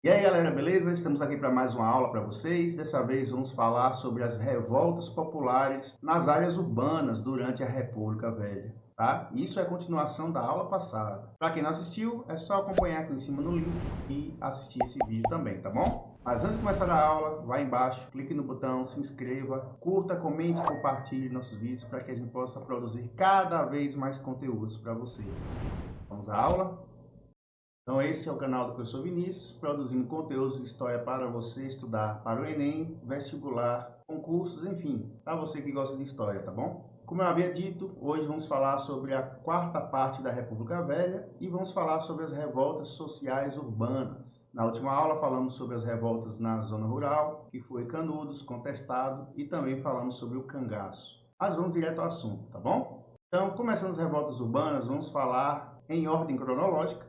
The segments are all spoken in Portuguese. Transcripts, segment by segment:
E aí galera, beleza? Estamos aqui para mais uma aula para vocês. Dessa vez vamos falar sobre as revoltas populares nas áreas urbanas durante a República Velha, tá? Isso é continuação da aula passada. Para quem não assistiu, é só acompanhar aqui em cima no link e assistir esse vídeo também, tá bom? Mas antes de começar a aula, vá embaixo, clique no botão, se inscreva, curta, comente e compartilhe nossos vídeos para que a gente possa produzir cada vez mais conteúdos para você. Vamos à aula? Então, este é o canal do professor Vinícius, produzindo conteúdos de história para você estudar para o Enem, vestibular, concursos, enfim, para você que gosta de história, tá bom? Como eu havia dito, hoje vamos falar sobre a quarta parte da República Velha e vamos falar sobre as revoltas sociais urbanas. Na última aula falamos sobre as revoltas na zona rural, que foi Canudos, Contestado, e também falamos sobre o cangaço. Mas vamos direto ao assunto, tá bom? Então, começando as revoltas urbanas, vamos falar em ordem cronológica,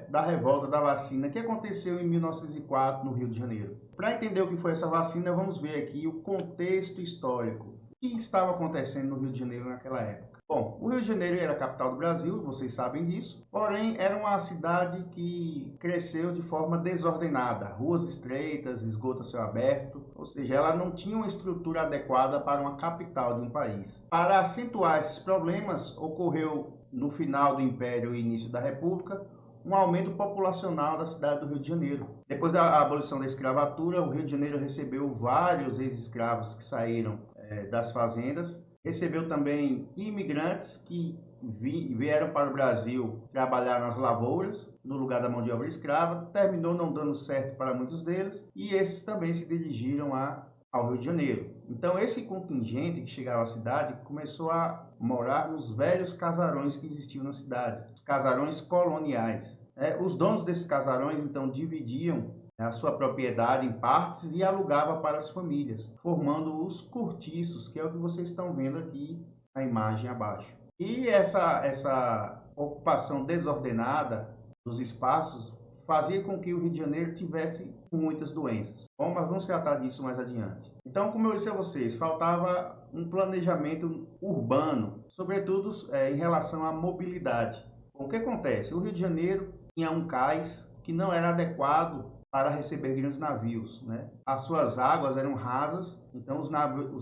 da revolta da vacina que aconteceu em 1904 no Rio de Janeiro. Para entender o que foi essa vacina, vamos ver aqui o contexto histórico. O que estava acontecendo no Rio de Janeiro naquela época? Bom, o Rio de Janeiro era a capital do Brasil, vocês sabem disso, porém era uma cidade que cresceu de forma desordenada, ruas estreitas, esgoto a céu aberto, ou seja, ela não tinha uma estrutura adequada para uma capital de um país. Para acentuar esses problemas, ocorreu no final do Império e início da República um aumento populacional da cidade do Rio de Janeiro. Depois da abolição da escravatura, o Rio de Janeiro recebeu vários ex-escravos que saíram das fazendas, recebeu também imigrantes que vieram para o Brasil trabalhar nas lavouras, no lugar da mão de obra escrava, terminou não dando certo para muitos deles, e esses também se dirigiram ao Rio de Janeiro. Então, esse contingente que chegava à cidade começou a morar nos velhos casarões que existiam na cidade, os casarões coloniais. Os donos desses casarões, então, dividiam a sua propriedade em partes e alugavam para as famílias, formando os cortiços, que é o que vocês estão vendo aqui na imagem abaixo. E essa ocupação desordenada dos espaços fazia com que o Rio de Janeiro tivesse muitas doenças. Bom, mas vamos tratar disso mais adiante. Então, como eu disse a vocês, faltava um planejamento urbano, sobretudo em relação à mobilidade. Bom, o que acontece? O Rio de Janeiro tinha um cais que não era adequado para receber grandes navios, né? As suas águas eram rasas, então os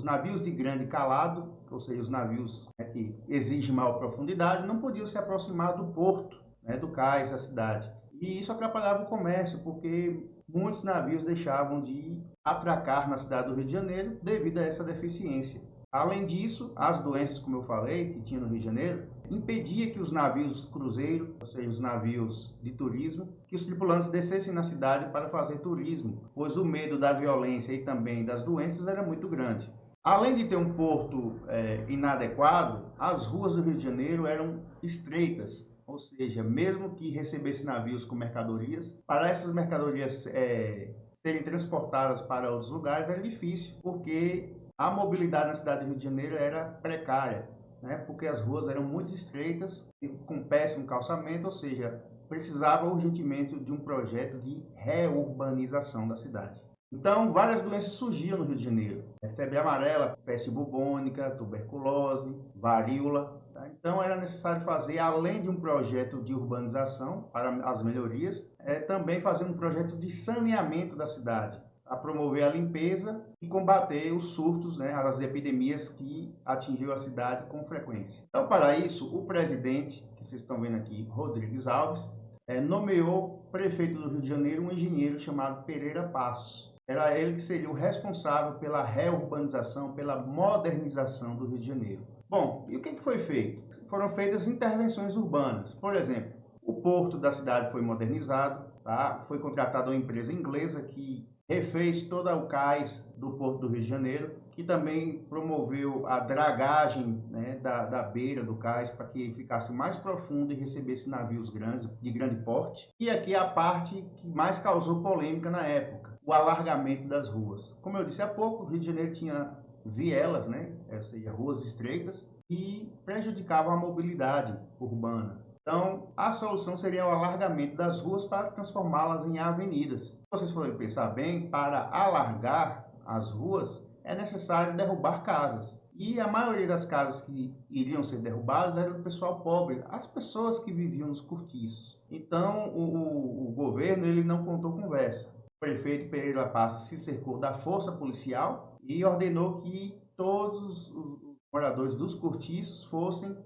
navios de grande calado, ou seja, os navios que exigem maior profundidade, não podiam se aproximar do porto, né, do cais da cidade. E isso atrapalhava o comércio, porque muitos navios deixavam de atracar na cidade do Rio de Janeiro devido a essa deficiência. Além disso, as doenças, como eu falei, que tinha no Rio de Janeiro, impedia que os navios cruzeiro, ou seja, os navios de turismo, que os tripulantes descessem na cidade para fazer turismo, pois o medo da violência e também das doenças era muito grande. Além de ter um porto inadequado, as ruas do Rio de Janeiro eram estreitas, ou seja, mesmo que recebesse navios com mercadorias, para essas mercadorias serem transportadas para outros lugares era difícil, porque a mobilidade na cidade do Rio de Janeiro era precária, né? Porque as ruas eram muito estreitas, com péssimo calçamento, ou seja, precisava urgentemente de um projeto de reurbanização da cidade. Então, várias doenças surgiam no Rio de Janeiro. Febre amarela, peste bubônica, tuberculose, varíola. Tá? Então, era necessário fazer, além de um projeto de urbanização para as melhorias, também fazer um projeto de saneamento da cidade, a promover a limpeza e combater os surtos, né, as epidemias que atingiu a cidade com frequência. Então, para isso, o presidente, que vocês estão vendo aqui, Rodrigues Alves, nomeou prefeito do Rio de Janeiro um engenheiro chamado Pereira Passos. Era ele que seria o responsável pela reurbanização, pela modernização do Rio de Janeiro. Bom, e o que foi feito? Foram feitas intervenções urbanas. Por exemplo, o porto da cidade foi modernizado, tá? Foi contratada uma empresa inglesa que refez todo o cais do Porto do Rio de Janeiro, que também promoveu a dragagem, né, da beira do cais para que ficasse mais profundo e recebesse navios grandes, de grande porte. E aqui a parte que mais causou polêmica na época, o alargamento das ruas. Como eu disse há pouco, o Rio de Janeiro tinha vielas, né, ou seja, ruas estreitas, que prejudicavam a mobilidade urbana. Então, a solução seria o alargamento das ruas para transformá-las em avenidas. Se vocês forem pensar bem, para alargar as ruas é necessário derrubar casas. E a maioria das casas que iriam ser derrubadas era do pessoal pobre, as pessoas que viviam nos cortiços. Então, o governo ele não contou conversa. O prefeito Pereira Passos se cercou da força policial e ordenou que todos os moradores dos cortiços fossem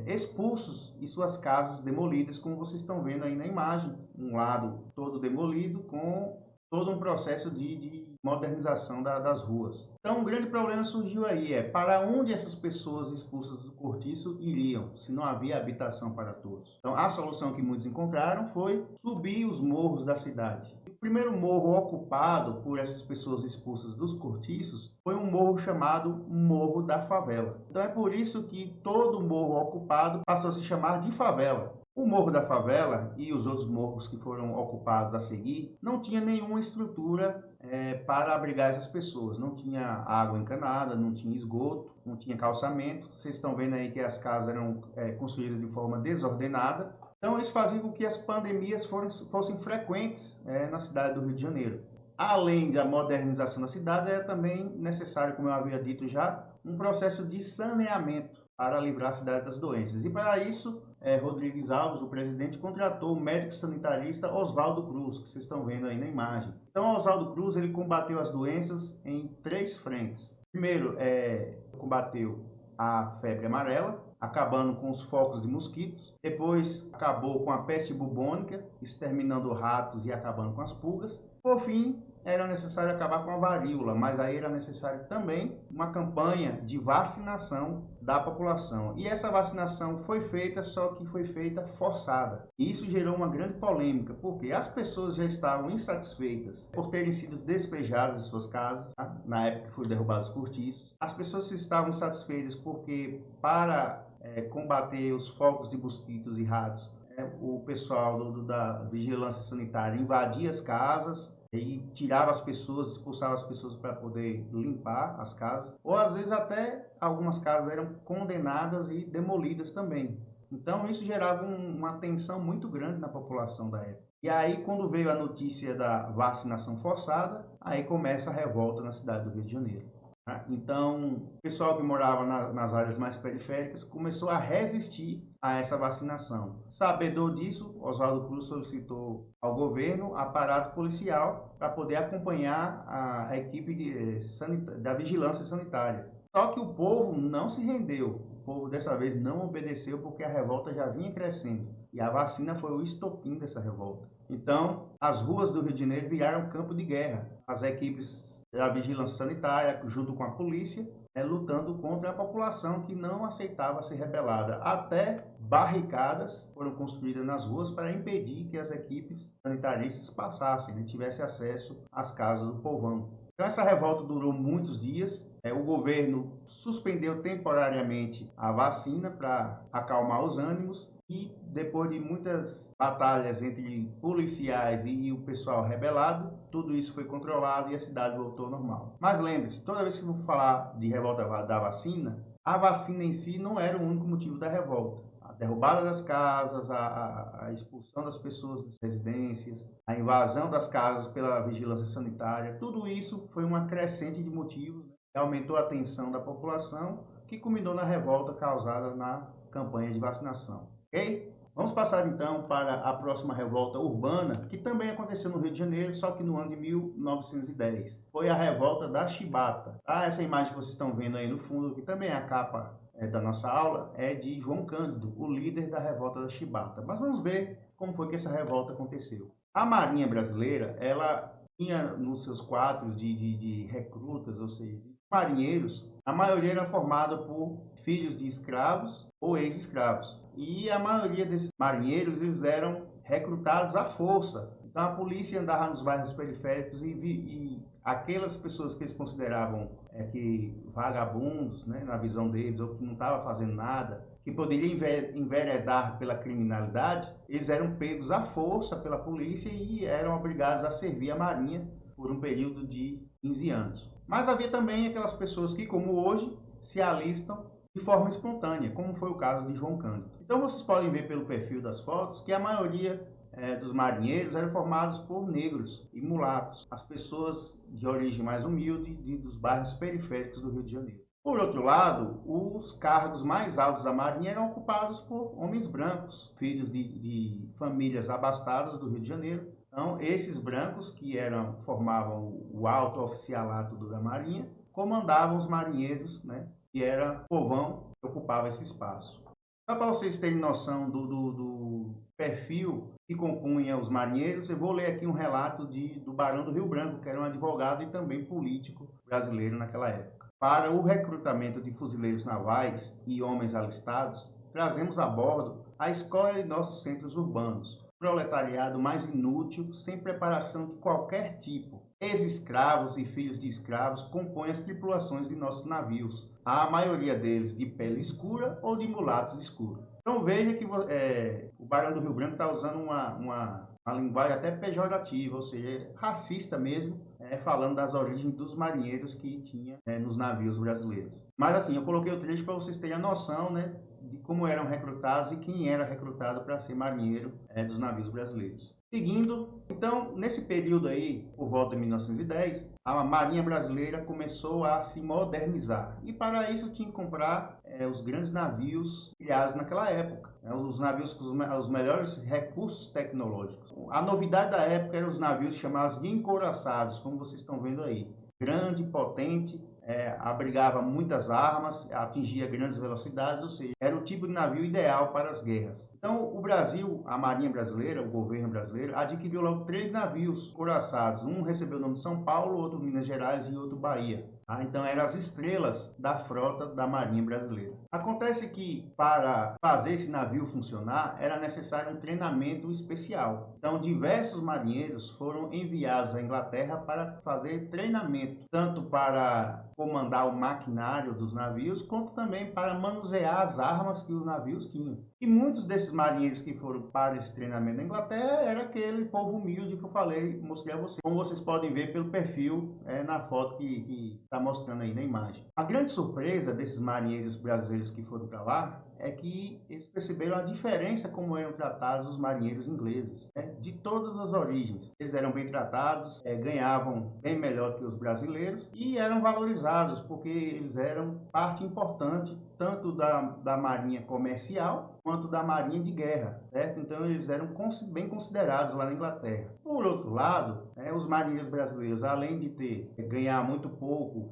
expulsos e suas casas demolidas, como vocês estão vendo aí na imagem. Um lado todo demolido com todo um processo de modernização das ruas. Então, um grande problema surgiu aí, para onde essas pessoas expulsas do cortiço iriam, se não havia habitação para todos. Então, a solução que muitos encontraram foi subir os morros da cidade. O primeiro morro ocupado por essas pessoas expulsas dos cortiços foi um morro chamado Morro da Favela. Então, é por isso que todo morro ocupado passou a se chamar de favela. O Morro da Favela e os outros morros que foram ocupados a seguir não tinha nenhuma estrutura para abrigar essas pessoas. Não tinha água encanada, não tinha esgoto, não tinha calçamento. Vocês estão vendo aí que as casas eram construídas de forma desordenada. Então, isso fazia com que as pandemias fossem frequentes na cidade do Rio de Janeiro. Além da modernização da cidade, é também necessário, como eu havia dito já, um processo de saneamento para livrar a cidade das doenças. E para isso, Rodrigues Alves, o presidente, contratou o médico sanitarista Oswaldo Cruz, que vocês estão vendo aí na imagem. Então, Oswaldo Cruz ele combateu as doenças em 3 frentes. Primeiro, combateu a febre amarela, acabando com os focos de mosquitos. Depois, acabou com a peste bubônica, exterminando ratos e acabando com as pulgas. Por fim, era necessário acabar com a varíola, mas aí era necessário também uma campanha de vacinação da população. E essa vacinação foi feita, só que foi feita forçada. E isso gerou uma grande polêmica, porque as pessoas já estavam insatisfeitas por terem sido despejadas de suas casas, tá? Na época que foram derrubados os cortiços. As pessoas estavam insatisfeitas porque, para combater os focos de mosquitos e ratos, o pessoal da vigilância sanitária invadia as casas e tirava as pessoas, expulsava as pessoas para poder limpar as casas, ou às vezes até algumas casas eram condenadas e demolidas também. Então isso gerava uma tensão muito grande na população da época. E aí, quando veio a notícia da vacinação forçada, aí começa a revolta na cidade do Rio de Janeiro. Então, o pessoal que morava nas áreas mais periféricas começou a resistir a essa vacinação. Sabedor disso, Oswaldo Cruz solicitou ao governo aparato policial para poder acompanhar a equipe da vigilância sanitária. Só que o povo não se rendeu. O povo dessa vez não obedeceu porque a revolta já vinha crescendo. E a vacina foi o estopim dessa revolta. Então, as ruas do Rio de Janeiro viraram campo de guerra. As equipes da vigilância sanitária, junto com a polícia, lutando contra a população que não aceitava ser rebelada. Até barricadas foram construídas nas ruas para impedir que as equipes sanitaristas passassem, né, tivessem acesso às casas do povão. Então essa revolta durou muitos dias. O governo suspendeu temporariamente a vacina para acalmar os ânimos e depois de muitas batalhas entre policiais e o pessoal rebelado, tudo isso foi controlado e a cidade voltou ao normal. Mas lembre-se, toda vez que eu vou falar de revolta da vacina, a vacina em si não era o único motivo da revolta. A derrubada das casas, a expulsão das pessoas das residências, a invasão das casas pela vigilância sanitária, tudo isso foi uma crescente de motivos, né, que aumentou a tensão da população, que culminou na revolta causada na campanha de vacinação. Ok? Vamos passar então para a próxima revolta urbana, que também aconteceu no Rio de Janeiro, só que no ano de 1910. Foi a revolta da Chibata. Essa imagem que vocês estão vendo aí no fundo, que também é a capa da nossa aula, é de João Cândido, o líder da revolta da Chibata. Mas vamos ver como foi que essa revolta aconteceu. A Marinha Brasileira, ela tinha nos seus quadros de recrutas, ou seja, de marinheiros, a maioria era formada por filhos de escravos ou ex-escravos. E a maioria desses marinheiros eles eram recrutados à força. Então a polícia andava nos bairros periféricos e aquelas pessoas que eles consideravam que vagabundos, né, na visão deles, ou que não estavam fazendo nada, que poderiam enveredar pela criminalidade, eles eram pegos à força pela polícia e eram obrigados a servir a marinha por um período de 15 anos. Mas havia também aquelas pessoas que, como hoje, se alistam de forma espontânea, como foi o caso de João Cândido. Então vocês podem ver pelo perfil das fotos que a maioria dos marinheiros eram formados por negros e mulatos, as pessoas de origem mais humilde dos bairros periféricos do Rio de Janeiro. Por outro lado, os cargos mais altos da Marinha eram ocupados por homens brancos, filhos de famílias abastadas do Rio de Janeiro. Então, esses brancos que formavam o alto oficialato da Marinha, comandavam os marinheiros, né, que era o povão que ocupava esse espaço. Só para vocês terem noção do perfil que compunha os marinheiros, eu vou ler aqui um relato do Barão do Rio Branco, que era um advogado e também político brasileiro naquela época. Para o recrutamento de fuzileiros navais e homens alistados, trazemos a bordo a escola de nossos centros urbanos, proletariado mais inútil, sem preparação de qualquer tipo. Ex-escravos e filhos de escravos compõem as tripulações de nossos navios, a maioria deles de pele escura ou de mulatos escuros. Então veja que o Barão do Rio Branco está usando uma linguagem até pejorativa, ou seja, racista mesmo, falando das origens dos marinheiros que tinha nos navios brasileiros. Mas assim, eu coloquei o trecho para vocês terem a noção, né, de como eram recrutados e quem era recrutado para ser marinheiro dos navios brasileiros. Seguindo, então, nesse período aí, por volta de 1910, a Marinha Brasileira começou a se modernizar. E para isso tinha que comprar os grandes navios criados naquela época, os navios com os melhores recursos tecnológicos. A novidade da época eram os navios chamados de encouraçados, como vocês estão vendo aí. Grande, potente, abrigava muitas armas, atingia grandes velocidades, ou seja, era o tipo de navio ideal para as guerras. Então, o Brasil, a Marinha Brasileira, o governo brasileiro, adquiriu logo 3 navios couraçados. Um recebeu o nome de São Paulo, outro Minas Gerais e outro Bahia. Então, eram as estrelas da frota da Marinha Brasileira. Acontece que, para fazer esse navio funcionar, era necessário um treinamento especial. Então, diversos marinheiros foram enviados à Inglaterra para fazer treinamento, tanto para comandar o maquinário dos navios, quanto também para manusear as armas que os navios tinham. E muitos desses marinheiros que foram para esse treinamento na Inglaterra era aquele povo humilde que eu falei, mostrei a vocês. Como vocês podem ver pelo perfil na foto que está mostrando aí na imagem. A grande surpresa desses marinheiros brasileiros que foram para lá é que eles perceberam a diferença como eram tratados os marinheiros ingleses, de todas as origens. Eles eram bem tratados, ganhavam bem melhor que os brasileiros e eram valorizados porque eles eram parte importante tanto da marinha comercial quanto da marinha de guerra, certo? Então eles eram bem considerados lá na Inglaterra. Por outro lado, os marinheiros brasileiros, além de ganhar muito pouco,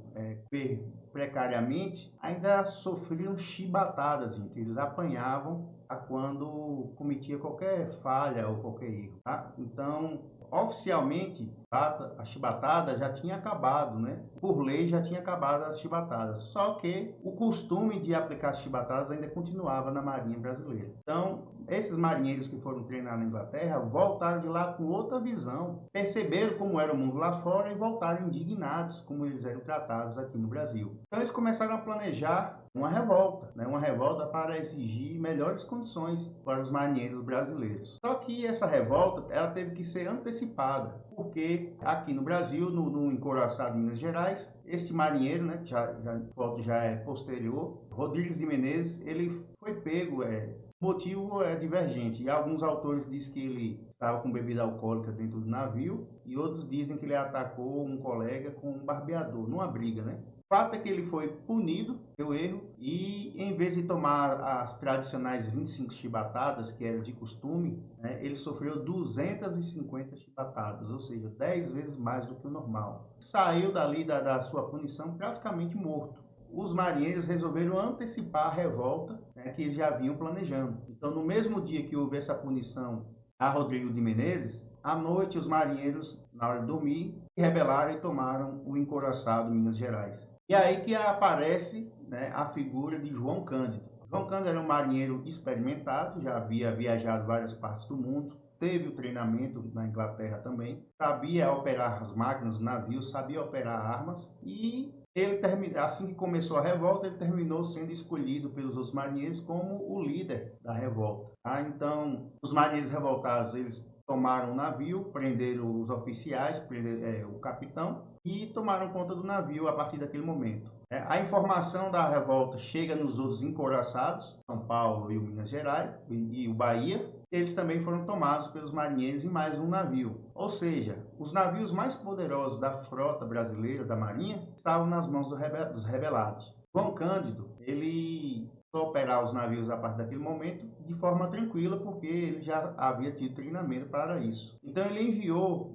precariamente, ainda sofriam chibatadas, gente. Eles apanhavam quando cometia qualquer falha ou qualquer erro, tá? Então, oficialmente, a chibatada já tinha acabado, né? Por lei já tinha acabado as chibatadas. Só que o costume de aplicar as chibatadas ainda continuava na Marinha Brasileira. Então, esses marinheiros que foram treinar na Inglaterra voltaram de lá com outra visão, perceberam como era o mundo lá fora e voltaram indignados como eles eram tratados aqui no Brasil. Então, eles começaram a planejar uma revolta, uma revolta para exigir melhores condições para os marinheiros brasileiros. Só que essa revolta ela teve que ser antecipada, porque aqui no Brasil, no encouraçado de Minas Gerais, este marinheiro, a foto já é posterior, Rodrigues de Menezes, ele foi pego, o motivo é divergente. E alguns autores dizem que ele estava com bebida alcoólica dentro do navio e outros dizem que ele atacou um colega com um barbeador, numa briga, O fato é que ele foi punido pelo erro e, em vez de tomar as tradicionais 25 chibatadas, que era de costume, ele sofreu 250 chibatadas, ou seja, 10 vezes mais do que o normal. Saiu dali da sua punição praticamente morto. Os marinheiros resolveram antecipar a revolta que eles já vinham planejando. Então, no mesmo dia que houve essa punição a Rodrigo de Menezes, à noite os marinheiros, na hora de dormir, se rebelaram e tomaram o encouraçado Minas Gerais. E aí que aparece a figura de João Cândido. João Cândido era um marinheiro experimentado, já havia viajado várias partes do mundo, teve o treinamento na Inglaterra também, sabia operar as máquinas do navio, sabia operar armas e ele assim que começou a revolta, ele terminou sendo escolhido pelos outros marinheiros como o líder da revolta. Então, os marinheiros revoltados, eles tomaram o navio, prenderam os oficiais, prenderam o capitão e tomaram conta do navio a partir daquele momento. A informação da revolta chega nos outros encouraçados, São Paulo e o Minas Gerais e o Bahia. Eles também foram tomados pelos marinheiros em mais um navio. Ou seja, os navios mais poderosos da frota brasileira, da Marinha, estavam nas mãos dos rebelados. João Cândido, ele só operar os navios a partir daquele momento de forma tranquila, porque ele já havia tido treinamento para isso. Então ele enviou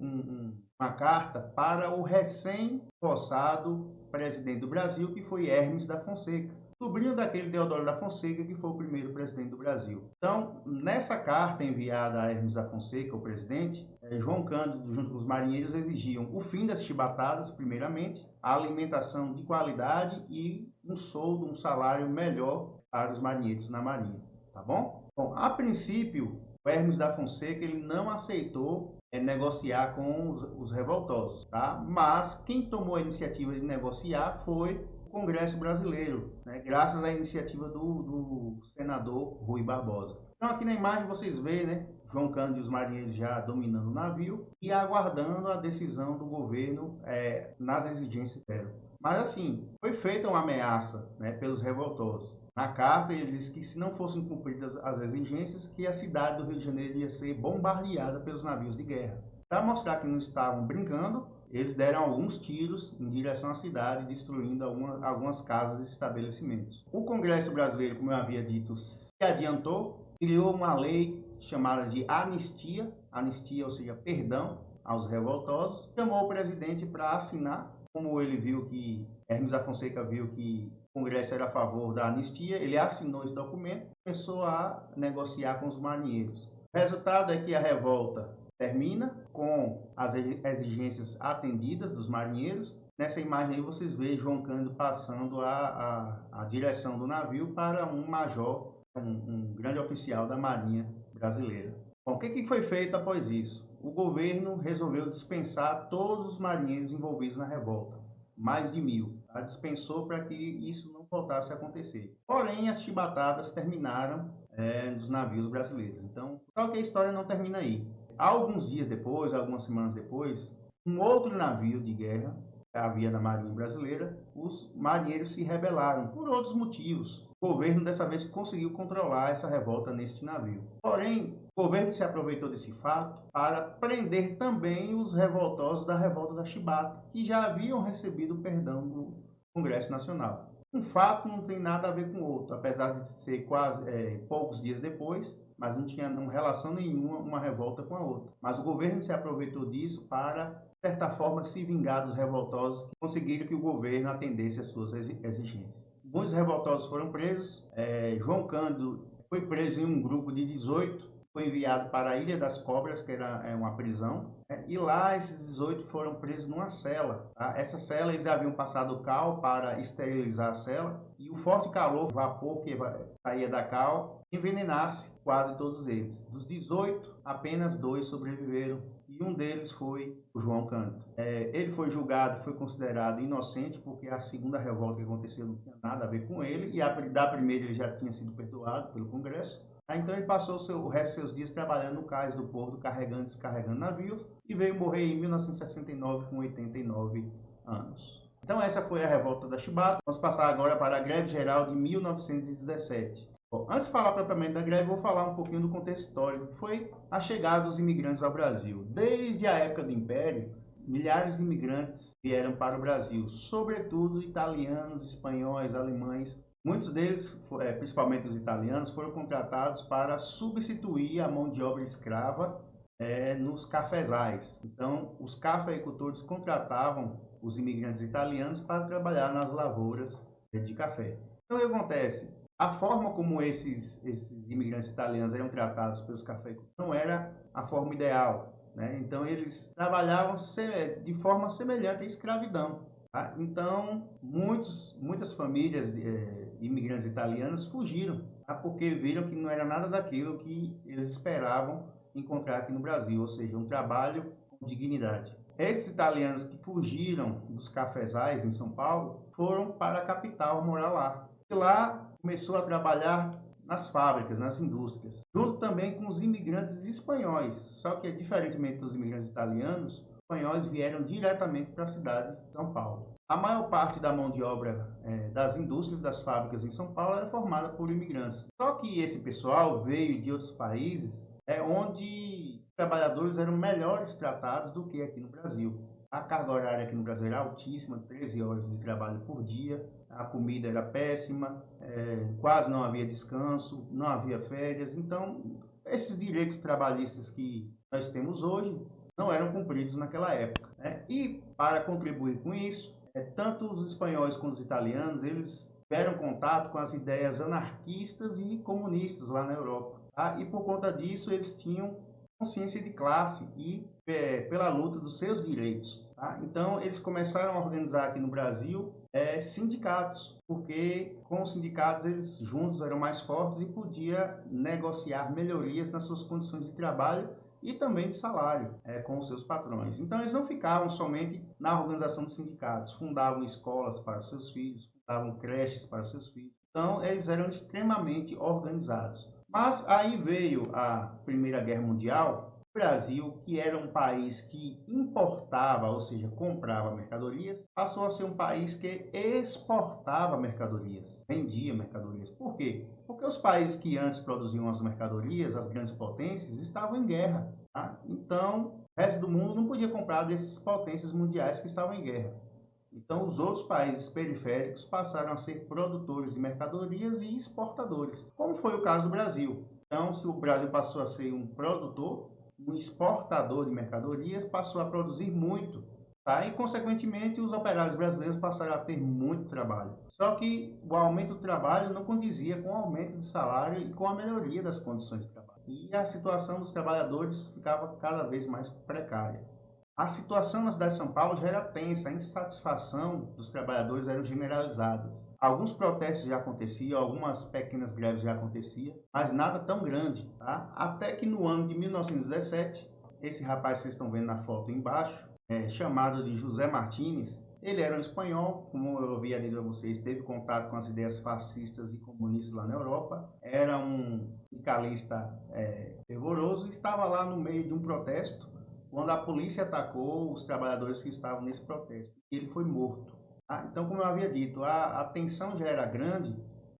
uma carta para o recém-possado presidente do Brasil, que foi Hermes da Fonseca, sobrinho daquele Deodoro da Fonseca, que foi o primeiro presidente do Brasil. Então, nessa carta enviada a Hermes da Fonseca, o presidente, João Cândido, junto com os marinheiros, exigiam o fim das chibatadas, primeiramente, a alimentação de qualidade e um soldo, um salário melhor para os marinheiros na Marinha, tá bom? Bom, a princípio, o Hermes da Fonseca ele não aceitou negociar com os revoltosos, tá? Mas quem tomou a iniciativa de negociar foi o Congresso Brasileiro, né? Graças à iniciativa do senador Rui Barbosa. Então aqui na imagem vocês veem, né? João Cândido e os marinheiros já dominando o navio e aguardando a decisão do governo nas exigências dela. Mas assim, foi feita uma ameaça, né, pelos revoltosos. Na carta, ele disse que se não fossem cumpridas as exigências, que a cidade do Rio de Janeiro ia ser bombardeada pelos navios de guerra. Para mostrar que não estavam brincando, eles deram alguns tiros em direção à cidade, destruindo algumas casas e estabelecimentos. O Congresso Brasileiro, como eu havia dito, se adiantou, criou uma lei chamada de anistia, ou seja, perdão aos revoltosos, chamou o presidente para assinar. Como ele viu que, Hermes da Fonseca viu que o Congresso era a favor da anistia, ele assinou esse documento e começou a negociar com os marinheiros. O resultado é que a revolta termina com as exigências atendidas dos marinheiros. Nessa imagem aí vocês veem João Cândido passando a direção do navio para um major, um grande oficial da Marinha brasileira. Bom, o que foi feito após isso? O governo resolveu dispensar todos os marinheiros envolvidos na revolta, mais de 1.000. Tá? Dispensou para que isso não voltasse a acontecer. Porém, as chibatadas terminaram nos navios brasileiros. Então, só que a história não termina aí. Alguns dias depois, algumas semanas depois, um outro navio de guerra que havia na Marinha Brasileira, os marinheiros se rebelaram por outros motivos. O governo dessa vez conseguiu controlar essa revolta neste navio. Porém, o governo se aproveitou desse fato para prender também os revoltosos da revolta da Chibata, que já haviam recebido o perdão do Congresso Nacional. Um fato não tem nada a ver com o outro, apesar de ser quase poucos dias depois, mas não tinha relação nenhuma uma revolta com a outra. Mas o governo se aproveitou disso para, de certa forma, se vingar dos revoltosos que conseguiram que o governo atendesse às suas exigências. Muitos revoltosos foram presos. João Cândido foi preso em um grupo de 18, foi enviado para a Ilha das Cobras, que era uma prisão, e lá esses 18 foram presos numa cela. Tá? Essa cela eles haviam passado cal para esterilizar a cela, e o forte calor, o vapor que saía da cal, envenenasse quase todos eles. Dos 18, apenas 2 sobreviveram, e um deles foi o João Cândido. Ele foi julgado, foi considerado inocente, porque a segunda revolta que aconteceu não tinha nada a ver com ele, e da primeira ele já tinha sido perdoado pelo Congresso. Então ele passou o resto dos seus dias trabalhando no cais do porto, carregando e descarregando navios, e veio morrer em 1969 com 89 anos. Então essa foi a revolta da Chibata. Vamos passar agora para a greve geral de 1917. Bom, antes de falar propriamente da greve, vou falar um pouquinho do contexto histórico, que foi a chegada dos imigrantes ao Brasil. Desde a época do Império, milhares de imigrantes vieram para o Brasil, sobretudo italianos, espanhóis, alemães. Muitos deles, principalmente os italianos, foram contratados para substituir a mão de obra escrava nos cafezais. Então, os cafeicultores contratavam os imigrantes italianos para trabalhar nas lavouras de café. Então, o que acontece? A forma como esses imigrantes italianos eram tratados pelos cafeicultores não era a forma ideal, né? Então, eles trabalhavam de forma semelhante à escravidão. Tá? Então, muitas famílias imigrantes italianos fugiram, tá? Porque viram que não era nada daquilo que eles esperavam encontrar aqui no Brasil, ou seja, um trabalho com dignidade. Esses italianos que fugiram dos cafezais em São Paulo foram para a capital morar lá. E lá começou a trabalhar nas fábricas, nas indústrias, junto também com os imigrantes espanhóis. Só que, diferentemente dos imigrantes italianos, os espanhóis vieram diretamente para a cidade de São Paulo. A maior parte da mão de obra das indústrias, das fábricas em São Paulo era formada por imigrantes. Só que esse pessoal veio de outros países onde os trabalhadores eram melhores tratados do que aqui no Brasil. A carga horária aqui no Brasil era altíssima, 13 horas de trabalho por dia. a comida era péssima, quase não havia descanso, não havia férias. Então, esses direitos trabalhistas que nós temos hoje não eram cumpridos naquela época, né? E para contribuir com isso, tanto os espanhóis quanto os italianos, eles tiveram contato com as ideias anarquistas e comunistas lá na Europa, tá? E por conta disso, eles tinham consciência de classe e pela luta dos seus direitos, tá? Então, eles começaram a organizar aqui no Brasil sindicatos, porque com os sindicatos eles juntos eram mais fortes e podia negociar melhorias nas suas condições de trabalho e também de salário com os seus patrões. Então, eles não ficavam somente na organização dos sindicatos, fundavam escolas para os seus filhos, fundavam creches para os seus filhos. Então, eles eram extremamente organizados. Mas aí veio a Primeira Guerra Mundial. O Brasil, que era um país que importava, ou seja, comprava mercadorias, passou a ser um país que exportava mercadorias, vendia mercadorias. Por quê? Porque os países que antes produziam as mercadorias, as grandes potências, estavam em guerra, tá? Então, o resto do mundo não podia comprar desses potências mundiais que estavam em guerra. Então, os outros países periféricos passaram a ser produtores de mercadorias e exportadores, como foi o caso do Brasil. Então, se o Brasil passou a ser um produtor, um exportador de mercadorias, passou a produzir muito, tá? E, consequentemente, os operários brasileiros passaram a ter muito trabalho. Só que o aumento do trabalho não condizia com o aumento de salário e com a melhoria das condições de trabalho. E a situação dos trabalhadores ficava cada vez mais precária. A situação na cidade de São Paulo já era tensa, a insatisfação dos trabalhadores era generalizada. Alguns protestos já aconteciam, algumas pequenas greves já aconteciam, mas nada tão grande, tá? Até que no ano de 1917, esse rapaz que vocês estão vendo na foto embaixo, chamado de José Martínez, ele era um espanhol, como eu havia dito a vocês, teve contato com as ideias fascistas e comunistas lá na Europa, era um sindicalista fervoroso e estava lá no meio de um protesto, quando a polícia atacou os trabalhadores que estavam nesse protesto. Ele foi morto. Então, como eu havia dito, a tensão já era grande,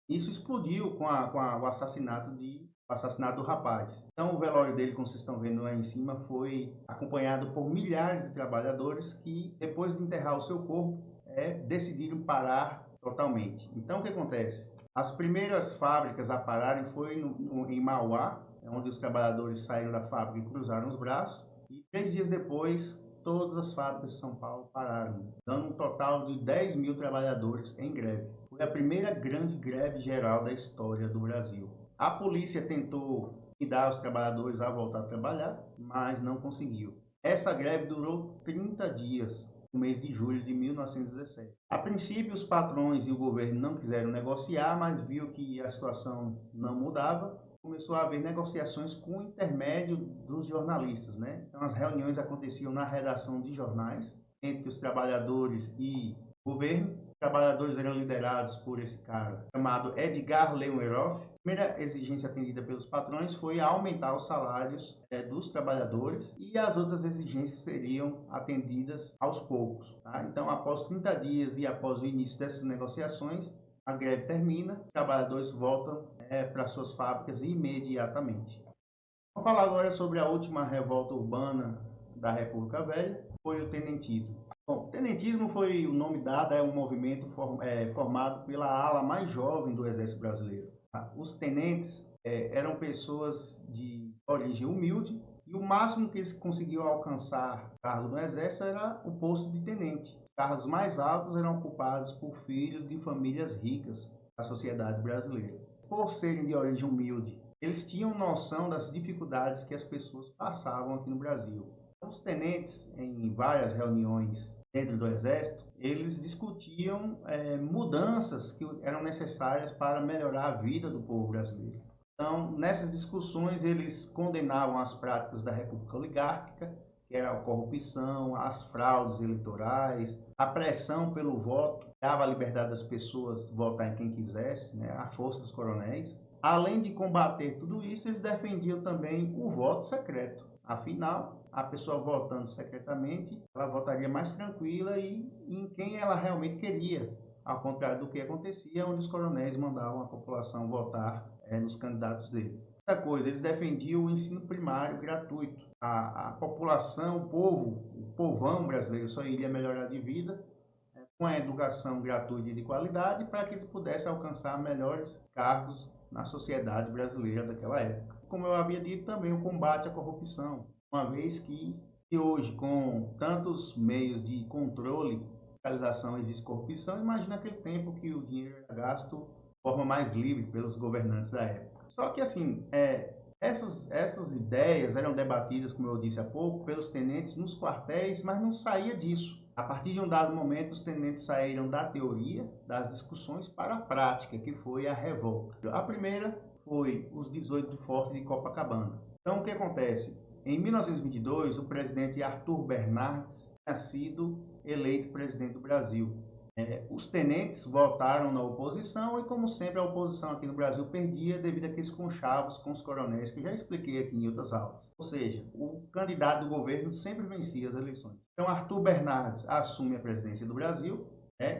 isso explodiu com o assassinato do rapaz. Então, o velório dele, como vocês estão vendo lá em cima, foi acompanhado por milhares de trabalhadores que, depois de enterrar o seu corpo, decidiram parar totalmente. Então, o que acontece? As primeiras fábricas a pararem foi em Mauá, onde os trabalhadores saíram da fábrica e cruzaram os braços. E 3 dias depois, todas as fábricas de São Paulo pararam, dando um total de 10 mil trabalhadores em greve. Foi a primeira grande greve geral da história do Brasil. A polícia tentou dar os trabalhadores a voltar a trabalhar, mas não conseguiu. Essa greve durou 30 dias, no mês de julho de 1917. A princípio, os patrões e o governo não quiseram negociar, mas viu que a situação não mudava. Começou a haver negociações com o intermédio dos jornalistas, né? Então, as reuniões aconteciam na redação de jornais, entre os trabalhadores e o governo. Os trabalhadores eram liderados por esse cara, chamado Edgar Leuenhoff. A primeira exigência atendida pelos patrões foi aumentar os salários dos trabalhadores e as outras exigências seriam atendidas aos poucos, tá? Então, após 30 dias e após o início dessas negociações, a greve termina, os trabalhadores voltam para suas fábricas imediatamente. Vamos falar agora sobre a última revolta urbana da República Velha, foi o tenentismo. Bom, o tenentismo foi o nome dado a um movimento formado pela ala mais jovem do Exército Brasileiro. Tá? Os tenentes eram pessoas de origem humilde e o máximo que eles conseguiam alcançar cargo no Exército era o posto de tenente. Cargos mais altos eram ocupados por filhos de famílias ricas da sociedade brasileira. Por serem de origem humilde, eles tinham noção das dificuldades que as pessoas passavam aqui no Brasil. Então, os tenentes, em várias reuniões dentro do Exército, eles discutiam mudanças que eram necessárias para melhorar a vida do povo brasileiro. Então, nessas discussões, eles condenavam as práticas da República Oligárquica, que era a corrupção, as fraudes eleitorais, a pressão pelo voto, dava a liberdade das pessoas votar em quem quisesse, né, a força dos coronéis. Além de combater tudo isso, eles defendiam também o voto secreto. Afinal, a pessoa votando secretamente, ela votaria mais tranquila e em quem ela realmente queria, ao contrário do que acontecia, onde os coronéis mandavam a população votar nos candidatos dele. Outra coisa, eles defendiam o ensino primário gratuito. A população, o povão brasileiro só iria melhorar de vida com a educação gratuita e de qualidade para que eles pudessem alcançar melhores cargos na sociedade brasileira daquela época. Como eu havia dito, também o combate à corrupção, uma vez que hoje, com tantos meios de controle, fiscalização, existe corrupção, imagina aquele tempo que o dinheiro era gasto de forma mais livre pelos governantes da época. Só que, assim, essas ideias eram debatidas, como eu disse há pouco, pelos tenentes nos quartéis, mas não saía disso. A partir de um dado momento, os tenentes saíram da teoria, das discussões, para a prática, que foi a revolta. A primeira foi os 18 do Forte de Copacabana. Então, o que acontece? Em 1922, o presidente Arthur Bernardes tinha sido eleito presidente do Brasil. Os tenentes votaram na oposição e, como sempre, a oposição aqui no Brasil perdia devido àqueles conchavos com os coronéis, que já expliquei aqui em outras aulas. Ou seja, o candidato do governo sempre vencia as eleições. Então, Arthur Bernardes assume a presidência do Brasil,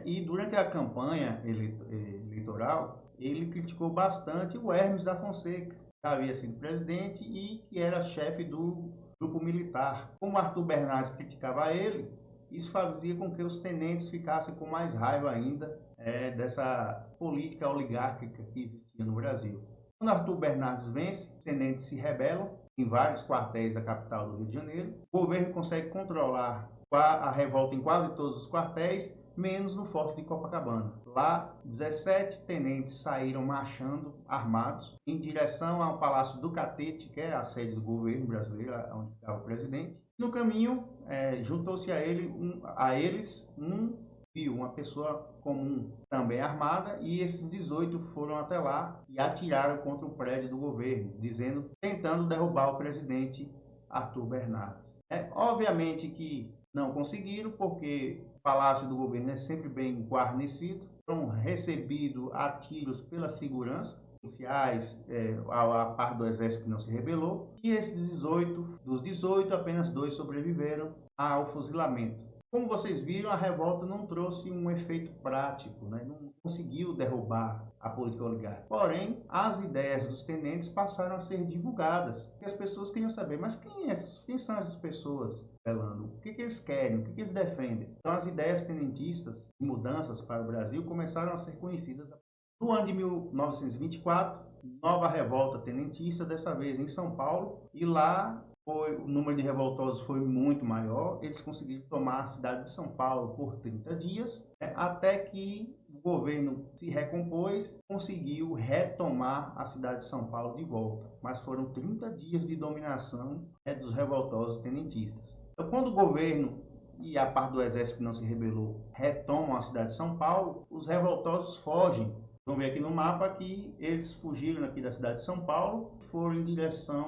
e durante a campanha eleitoral, ele criticou bastante o Hermes da Fonseca, que havia sido presidente e que era chefe do grupo militar. Como Arthur Bernardes criticava ele, isso fazia com que os tenentes ficassem com mais raiva ainda dessa política oligárquica que existia no Brasil. Quando Arthur Bernardes vence, os tenentes se rebelam em vários quartéis da capital do Rio de Janeiro. O governo consegue controlar a revolta em quase todos os quartéis, menos no Forte de Copacabana. Lá, 17 tenentes saíram marchando, armados, em direção ao Palácio do Catete, que é a sede do governo brasileiro, onde ficava o presidente. No caminho, juntou-se a eles uma pessoa comum, também armada, e esses 18 foram até lá e atiraram contra o prédio do governo, tentando derrubar o presidente Arthur Bernardes. Obviamente que não conseguiram, porque o Palácio do Governo é sempre bem guarnecido, foram recebidos a tiros pela segurança, policiais, a par do exército que não se rebelou, e dos 18, apenas 2 sobreviveram ao fuzilamento. Como vocês viram, a revolta não trouxe um efeito prático, não conseguiu derrubar a política oligárquica. Porém, as ideias dos tenentes passaram a ser divulgadas, e as pessoas queriam saber, mas quem são essas pessoas rebelando? O que eles querem? O que eles defendem? Então, as ideias tenentistas de mudanças para o Brasil começaram a ser conhecidas. No ano de 1924, nova revolta tenentista, dessa vez em São Paulo, e lá o número de revoltosos foi muito maior. Eles conseguiram tomar a cidade de São Paulo por 30 dias, até que o governo se recompôs, conseguiu retomar a cidade de São Paulo de volta. Mas foram 30 dias de dominação dos revoltosos tenentistas. Então, quando o governo e a parte do exército que não se rebelou retomam a cidade de São Paulo, os revoltosos fogem. Vamos ver aqui no mapa que eles fugiram aqui da cidade de São Paulo, foram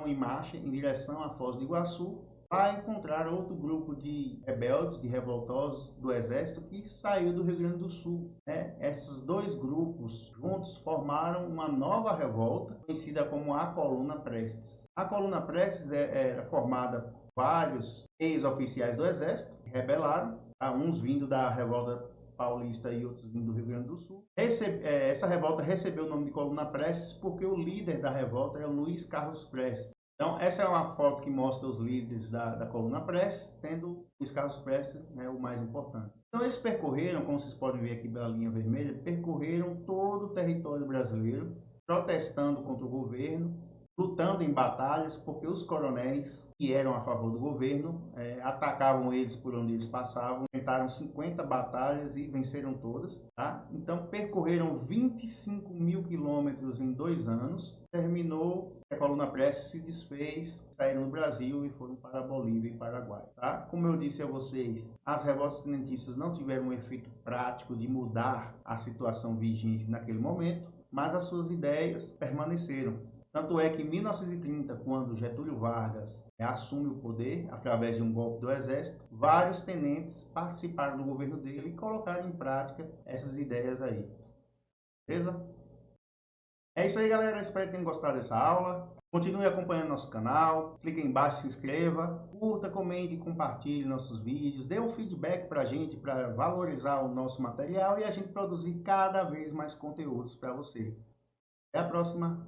em marcha, em direção à Foz do Iguaçu, para encontrar outro grupo de rebeldes, de revoltosos do exército que saiu do Rio Grande do Sul. Esses dois grupos juntos formaram uma nova revolta, conhecida como a Coluna Prestes. A Coluna Prestes era formada por vários ex-oficiais do exército que rebelaram, uns vindo da revolta paulista e outros vindo do Rio Grande do Sul. Essa revolta recebeu o nome de Coluna Prestes porque o líder da revolta é o Luiz Carlos Prestes. Então, essa é uma foto que mostra os líderes da Coluna Prestes, tendo Luiz Carlos Prestes, o mais importante. Então, eles percorreram, como vocês podem ver aqui pela linha vermelha, percorreram todo o território brasileiro, protestando contra o governo, lutando em batalhas, porque os coronéis que eram a favor do governo atacavam eles por onde eles passavam. Tentaram 50 batalhas e venceram todas. Então, percorreram 25 mil quilômetros em 2 anos. Terminou, a Coluna Prestes se desfez, saíram do Brasil e foram para a Bolívia e Paraguai. Como eu disse a vocês, as revoltas tenentistas não tiveram um efeito prático de mudar a situação vigente naquele momento, mas as suas ideias permaneceram. Tanto é que em 1930, quando Getúlio Vargas assume o poder através de um golpe do exército, vários tenentes participaram do governo dele e colocaram em prática essas ideias aí. Beleza? É isso aí, galera. Espero que tenham gostado dessa aula. Continue acompanhando nosso canal. Clique aí embaixo, se inscreva, curta, comente e compartilhe nossos vídeos. Dê um feedback para a gente, para valorizar o nosso material e a gente produzir cada vez mais conteúdos para você. Até a próxima!